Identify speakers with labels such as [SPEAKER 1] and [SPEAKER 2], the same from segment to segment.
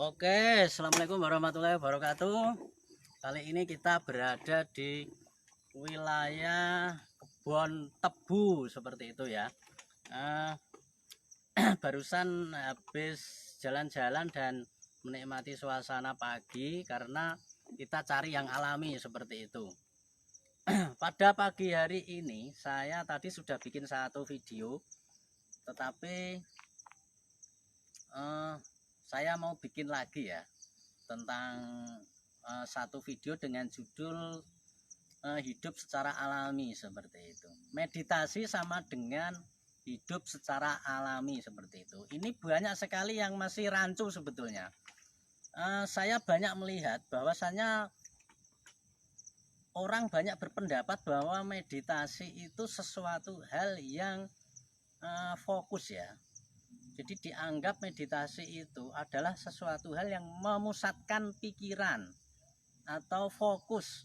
[SPEAKER 1] Oke, assalamualaikum warahmatullahi wabarakatuh. Kali ini kita berada di wilayah kebun tebu seperti itu ya. Eh, Barusan habis jalan-jalan dan menikmati suasana pagi karena kita cari yang alami seperti itu. Pada pagi hari ini saya tadi sudah bikin satu video, tetapi eh, saya mau bikin lagi ya tentang satu video dengan judul hidup secara alami seperti itu. Meditasi sama dengan hidup secara alami seperti itu. Ini banyak sekali yang masih rancu sebetulnya. Saya banyak melihat bahwasannya orang banyak berpendapat bahwa meditasi itu sesuatu hal yang fokus ya. Jadi dianggap meditasi itu adalah sesuatu hal yang memusatkan pikiran atau fokus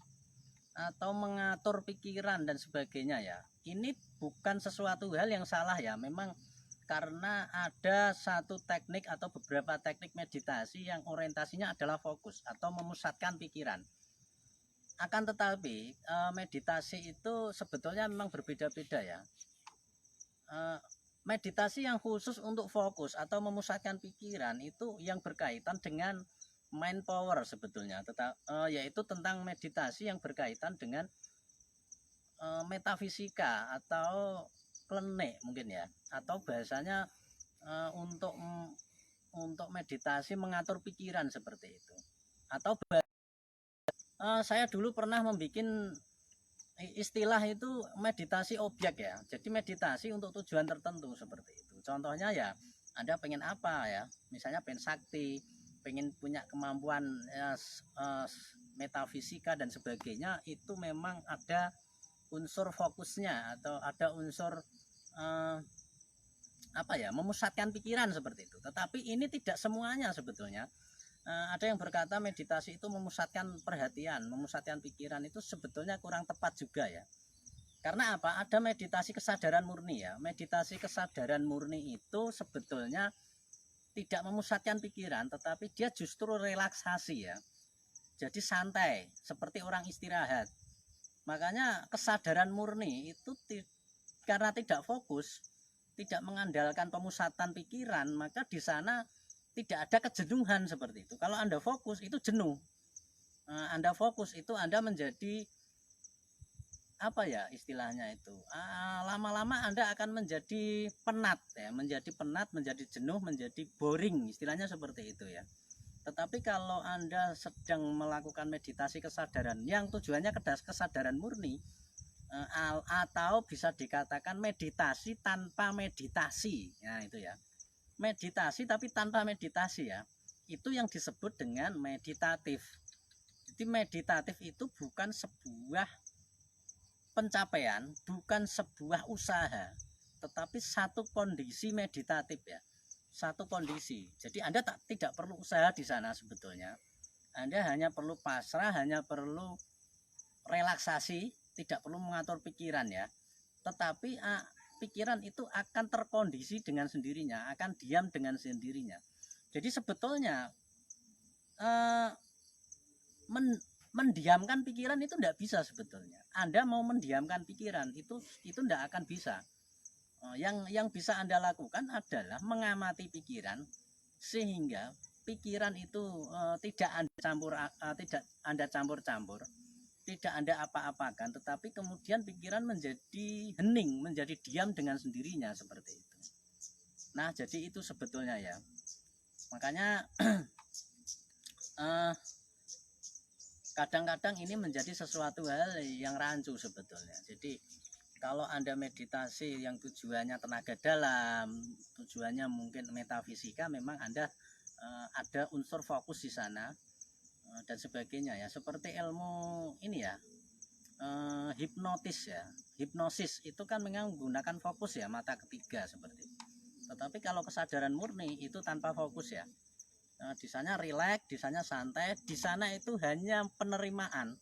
[SPEAKER 1] atau mengatur pikiran dan sebagainya ya. Ini bukan sesuatu hal yang salah ya. Memang karena ada satu teknik atau beberapa teknik meditasi yang orientasinya adalah fokus atau memusatkan pikiran. Akan tetapi meditasi itu sebetulnya memang berbeda-beda ya. Meditasi yang khusus untuk fokus atau memusatkan pikiran itu yang berkaitan dengan mind power sebetulnya, yaitu tentang meditasi yang berkaitan dengan metafisika atau klenik mungkin ya, atau bahasanya untuk meditasi mengatur pikiran seperti itu. Atau saya dulu pernah membuat istilah itu meditasi objek ya. Jadi meditasi untuk tujuan tertentu seperti itu. Contohnya ya, Anda pengen apa ya? Misalnya pengen sakti, pengen punya kemampuan metafisika dan sebagainya, itu memang ada unsur fokusnya atau ada unsur memusatkan pikiran seperti itu. Tetapi ini tidak semuanya sebetulnya. Ada yang berkata meditasi itu memusatkan perhatian, memusatkan pikiran, itu sebetulnya kurang tepat juga ya. Karena apa? Ada meditasi kesadaran murni ya. Meditasi kesadaran murni itu sebetulnya tidak memusatkan pikiran, tetapi dia justru relaksasi ya. Jadi santai, seperti orang istirahat. Makanya kesadaran murni itu karena tidak fokus, tidak mengandalkan pemusatan pikiran, maka di sana tidak ada kejenuhan seperti itu. Kalau Anda fokus itu jenuh. Anda fokus itu Anda menjadi apa ya istilahnya itu. Lama-lama Anda akan menjadi penat ya, menjadi jenuh, menjadi boring, istilahnya seperti itu ya. Tetapi kalau Anda sedang melakukan meditasi kesadaran yang tujuannya kesadaran murni, atau bisa dikatakan meditasi tanpa meditasi. Nah, itu ya. Meditasi tapi tanpa meditasi ya, itu yang disebut dengan meditatif. Jadi meditatif itu bukan sebuah pencapaian, bukan sebuah usaha, tetapi satu kondisi meditatif ya, satu kondisi. Jadi Anda tidak perlu usaha di sana sebetulnya. Anda hanya perlu pasrah, hanya perlu relaksasi, tidak perlu mengatur pikiran ya. Tetapi pikiran itu akan terkondisi dengan sendirinya, akan diam dengan sendirinya. Jadi sebetulnya mendiamkan pikiran itu tidak bisa sebetulnya. Anda mau mendiamkan pikiran itu tidak akan bisa. Yang bisa Anda lakukan adalah mengamati pikiran sehingga pikiran itu tidak Anda campur-campur, tidak Anda apa-apakan, tetapi kemudian pikiran menjadi hening, menjadi diam dengan sendirinya seperti itu. Nah, jadi itu sebetulnya ya. Makanya kadang-kadang ini menjadi sesuatu hal yang rancu sebetulnya. Jadi kalau Anda meditasi yang tujuannya tenaga dalam, tujuannya mungkin metafisika, memang Anda ada unsur fokus di sana dan sebagainya ya. Seperti ilmu ini ya, hipnosis itu kan menggunakan fokus ya, mata ketiga seperti itu. Tetapi kalau kesadaran murni itu tanpa fokus ya. Di sana rileks, di sana santai, di sana itu hanya penerimaan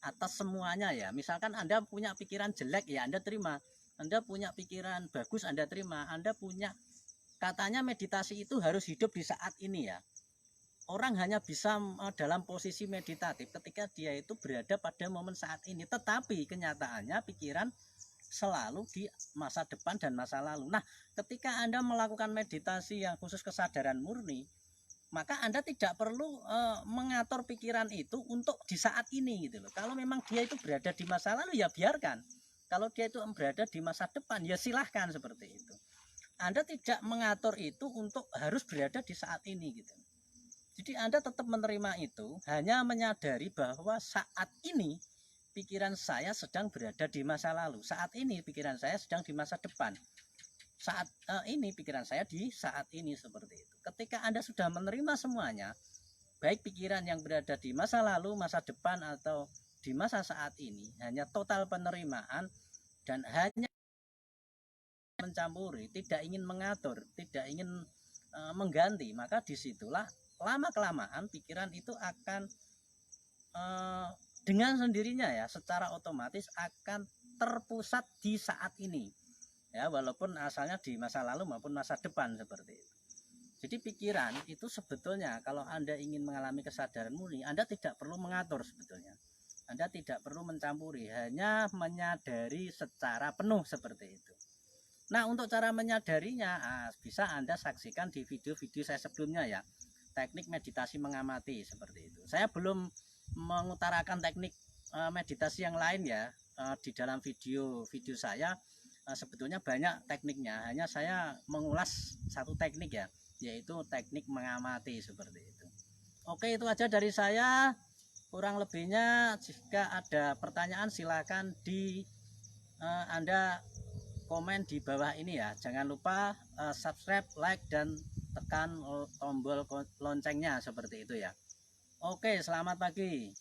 [SPEAKER 1] atas semuanya ya. Misalkan Anda punya pikiran jelek ya Anda terima, Anda punya pikiran bagus Anda terima, Anda punya, katanya meditasi itu harus hidup di saat ini ya. orang hanya bisa dalam posisi meditatif ketika dia itu berada pada momen saat ini, tetapi kenyataannya pikiran selalu di masa depan dan masa lalu. Nah, ketika Anda melakukan meditasi yang khusus kesadaran murni, maka Anda tidak perlu mengatur pikiran itu untuk di saat ini gitu loh. Kalau memang dia itu berada di masa lalu, ya biarkan. Kalau dia itu berada di masa depan, ya silahkan seperti itu. Anda tidak mengatur itu untuk harus berada di saat ini gitu. Jadi Anda tetap menerima itu, hanya menyadari bahwa saat ini pikiran saya sedang berada di masa lalu. Saat ini pikiran saya sedang di masa depan. Saat ini pikiran saya di saat ini, seperti itu. Ketika Anda sudah menerima semuanya, baik pikiran yang berada di masa lalu, masa depan, atau di masa saat ini, hanya total penerimaan dan hanya mencampuri, tidak ingin mengatur, tidak ingin mengganti, maka disitulah lama kelamaan pikiran itu akan dengan sendirinya ya, secara otomatis akan terpusat di saat ini ya, walaupun asalnya di masa lalu maupun masa depan, seperti itu. Jadi pikiran itu sebetulnya kalau Anda ingin mengalami kesadaran murni, Anda tidak perlu mengatur sebetulnya. Anda tidak perlu mencampuri, hanya menyadari secara penuh, seperti itu. Nah, untuk cara menyadarinya bisa Anda saksikan di video-video saya sebelumnya ya, teknik meditasi mengamati, seperti itu. Saya belum mengutarakan teknik meditasi yang lain ya di dalam video-video saya. Sebetulnya banyak tekniknya, hanya saya mengulas satu teknik ya, yaitu teknik mengamati, seperti itu. Oke, itu aja dari saya. Kurang lebihnya jika ada pertanyaan silakan Anda komen di bawah ini ya. Jangan lupa subscribe, like, dan tekan tombol loncengnya, seperti itu ya. Oke, selamat pagi.